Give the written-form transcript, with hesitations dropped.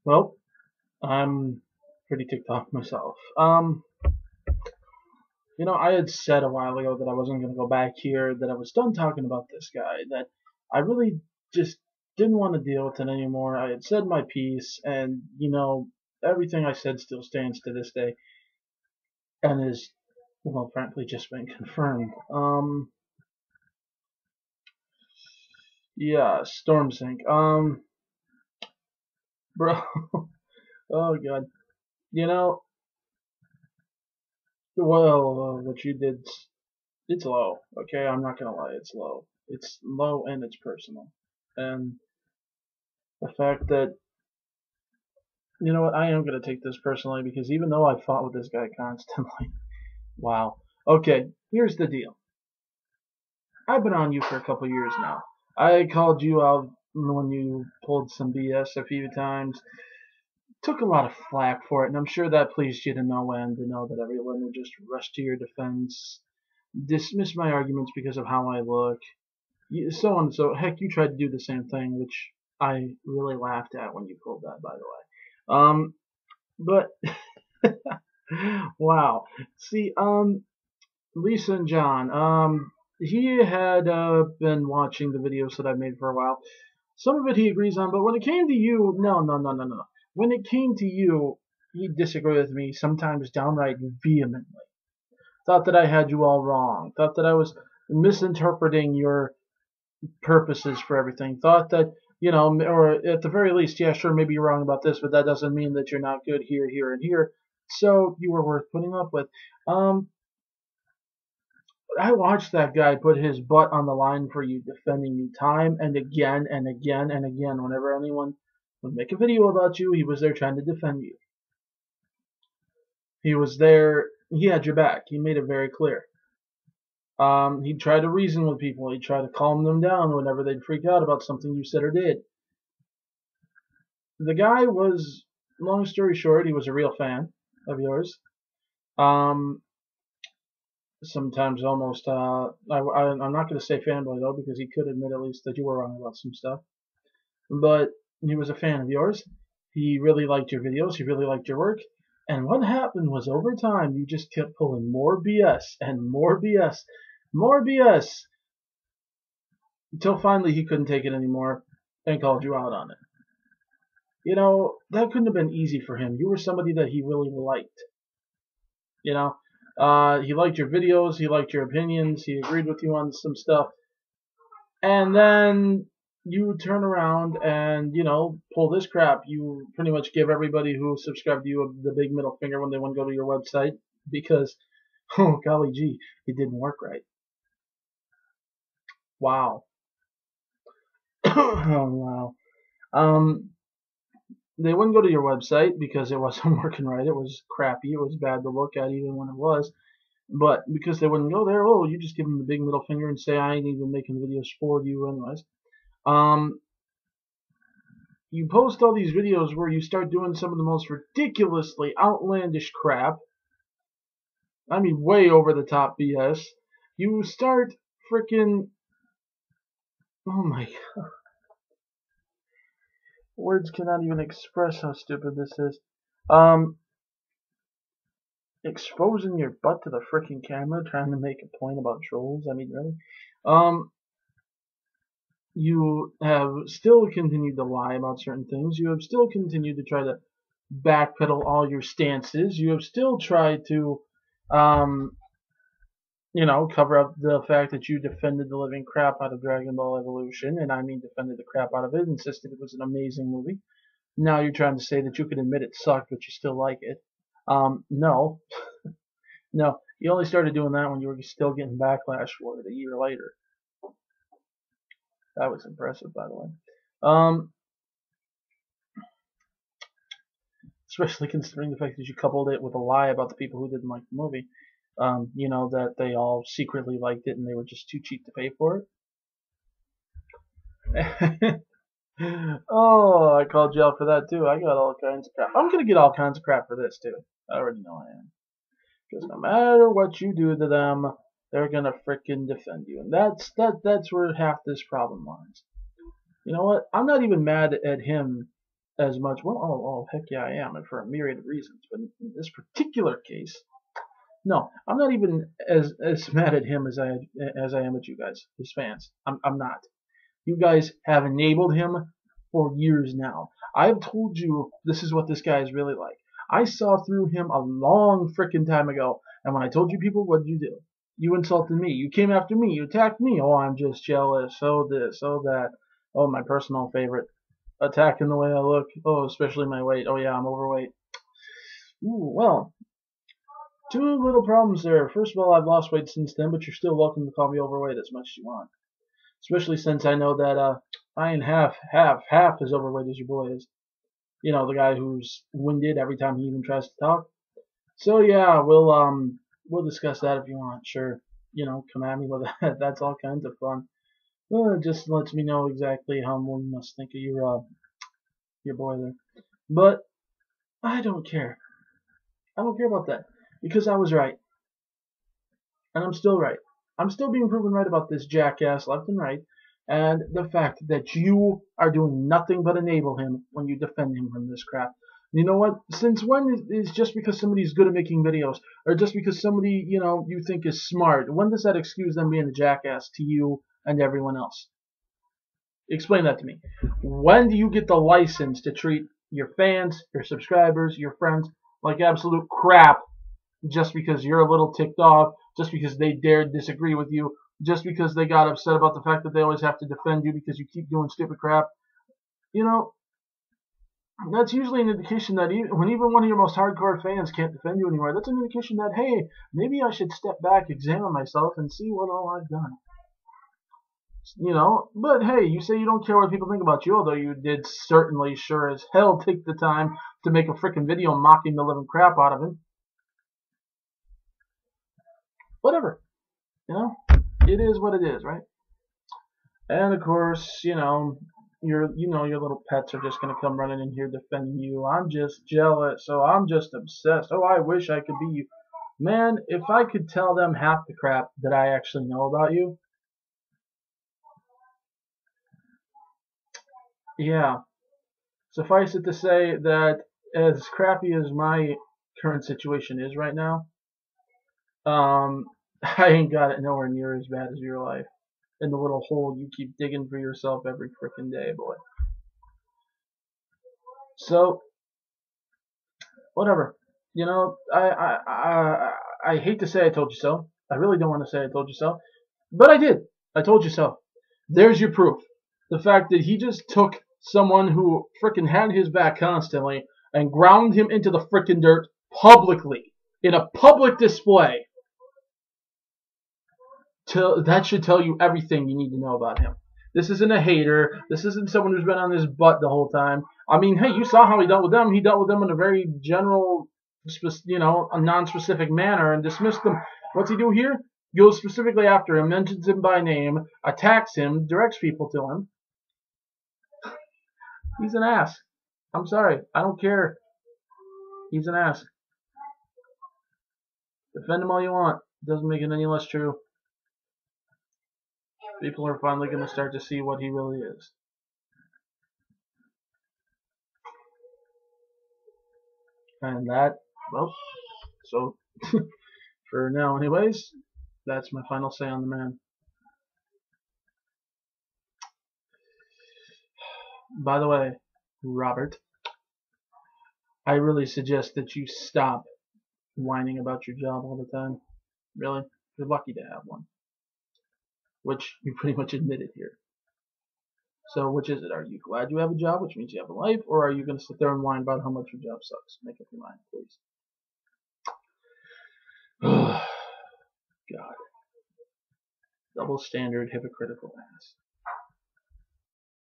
Well, I'm pretty ticked off myself. I had said a while ago that I wasn't going to go back here, that I was done talking about this guy, that I really just didn't want to deal with it anymore. I had said my piece, and, everything I said still stands to this day, and is, well, frankly, just been confirmed. Yeah, Stormsink. Bro, oh god. You know, well, what you did, it's low. Okay, I'm not gonna lie, it's low. It's low and it's personal. And the fact that, you know what, I am gonna take this personally because even though I fought with this guy constantly, wow. Okay, here's the deal. I've been on you for a couple years now. I called you out when you pulled some BS a few times. Took a lot of flack for it, and I'm sure that pleased you to no end to know that everyone would just rush to your defense, dismiss my arguments because of how I look, so on and so. Heck, you tried to do the same thing, which I really laughed at when you pulled that, by the way. But wow. See, Lisa and John, he had been watching the videos that I made for a while. Some of it he agrees on, but when it came to you, no, no, no, no, no, no. When it came to you, he disagreed with me, sometimes downright vehemently. Thought that I had you all wrong. Thought that I was misinterpreting your purposes for everything. Thought that, or at the very least, yeah, sure, maybe you're wrong about this, but that doesn't mean that you're not good here, here, and here. So you were worth putting up with. Um, I watched that guy put his butt on the line for you, defending you time and again and again and again. Whenever anyone would make a video about you, he was there trying to defend you. He was there. He had your back. He made it very clear. He'd try to reason with people. He'd try to calm them down whenever they'd freak out about something you said or did. The guy was, long story short, he was a real fan of yours. Um, Sometimes almost, I'm not going to say fanboy though, because he could admit at least that you were wrong about some stuff. But he was a fan of yours. He really liked your videos. He really liked your work. And what happened was over time, you just kept pulling more BS and more BS, more BS, until finally he couldn't take it anymore and called you out on it. That couldn't have been easy for him. You were somebody that he really liked. You know, he liked your videos, he liked your opinions, he agreed with you on some stuff, and then you turn around and pull this crap. You pretty much give everybody who subscribed to you the big middle finger when they want to go to your website because, oh golly gee, it didn't work right. Wow. Oh wow. Um, they wouldn't go to your website because it wasn't working right. It was crappy. It was bad to look at even when it was. But because they wouldn't go there, oh, you just give them the big middle finger and say, I ain't even making videos for you anyways. Um, you post all these videos where you start doing some of the most ridiculously outlandish crap. I mean, way over the top BS. You start freaking. Oh my god. Words cannot even express how stupid this is. Um, Exposing your butt to the freaking camera trying to make a point about trolls. I mean, really? Um, you have still continued to lie about certain things. You have still continued to try to backpedal all your stances. You have still tried to, um, cover up the fact that you defended the living crap out of Dragon Ball Evolution, and I mean defended the crap out of it, insisted it was an amazing movie. Now you're trying to say that you could admit it sucked, but you still like it. No, no, you only started doing that when you were still getting backlash for it a year later. That was impressive, by the way. Um, Especially considering the fact that you coupled it with a lie about the people who didn't like the movie. That they all secretly liked it and they were just too cheap to pay for it. Oh, I called you out for that too. I got all kinds of crap. I'm gonna get all kinds of crap for this too. I already know I am. Because no matter what you do to them, they're gonna frickin' defend you, and that's where half this problem lies. You know what? I'm not even mad at him as much. Well, oh, heck yeah, I am, and for a myriad of reasons. But in this particular case, no, I'm not even as mad at him as I am at you guys, his fans. I'm not. You guys have enabled him for years now. I've told you this is what this guy is really like. I saw through him a long frickin' time ago, and when I told you people, what did you do? You insulted me. You came after me. You attacked me. Oh, I'm just jealous. Oh, this. Oh, that. Oh, my personal favorite. Attacking the way I look. Oh, especially my weight. Oh, yeah, I'm overweight. Ooh, well, two little problems there. First of all, I've lost weight since then, but you're still welcome to call me overweight as much as you want. Especially since I know that I ain't half as overweight as your boy is. You know, the guy who's winded every time he even tries to talk. So yeah, we'll discuss that if you want. Sure, you know, come at me with that. That's all kinds of fun. Well, it just lets me know exactly how one must think of your boy there. But I don't care. I don't care about that because I was right, and I'm still right. I'm still being proven right about this jackass left and right, and the fact that you are doing nothing but enable him when you defend him from this crap. You know what? Since when is just because somebody's good at making videos, or just because somebody, you know, you think is smart, when does that excuse them being a jackass to you and everyone else? Explain that to me. When do you get the license to treat your fans, your subscribers, your friends like absolute crap just because you're a little ticked off, just because they dared disagree with you, just because they got upset about the fact that they always have to defend you because you keep doing stupid crap? You know, that's usually an indication that when even one of your most hardcore fans can't defend you anymore, that's an indication that, hey, maybe I should step back, examine myself, and see what all I've done. You know, but hey, you say you don't care what people think about you, although you did certainly sure as hell take the time to make a freaking video mocking the living crap out of him. Whatever. You know, it is what it is, right? And of course, you know, your little pets are just gonna come running in here defending you. I'm just jealous. Oh, I'm just obsessed. Oh, I wish I could be you. Man, if I could tell them half the crap that I actually know about you, yeah. Suffice it to say that as crappy as my current situation is right now, um, I ain't got it nowhere near as bad as your life. In the little hole you keep digging for yourself every frickin' day, boy. So, whatever. You know, I hate to say I told you so. I really don't want to say I told you so, but I did. I told you so. There's your proof. The fact that he just took someone who frickin' had his back constantly and ground him into the frickin' dirt publicly in a public display. That should tell you everything you need to know about him. This isn't a hater. This isn't someone who's been on his butt the whole time. I mean, hey, you saw how he dealt with them. He dealt with them in a very general, you know, a non-specific manner and dismissed them. What's he do here? Goes specifically after him, mentions him by name, attacks him, directs people to him. He's an ass. I'm sorry. I don't care. He's an ass. Defend him all you want. Doesn't make it any less true. People are finally going to start to see what he really is. And that, well, so for now anyways, that's my final say on the man. By the way, Robert, I really suggest that you stop whining about your job all the time. Really? You're lucky to have one. Which you pretty much admitted here. So which is it? Are you glad you have a job, which means you have a life, or are you going to sit there and whine about how much your job sucks? Make up your mind, please. God. Double standard, hypocritical ass.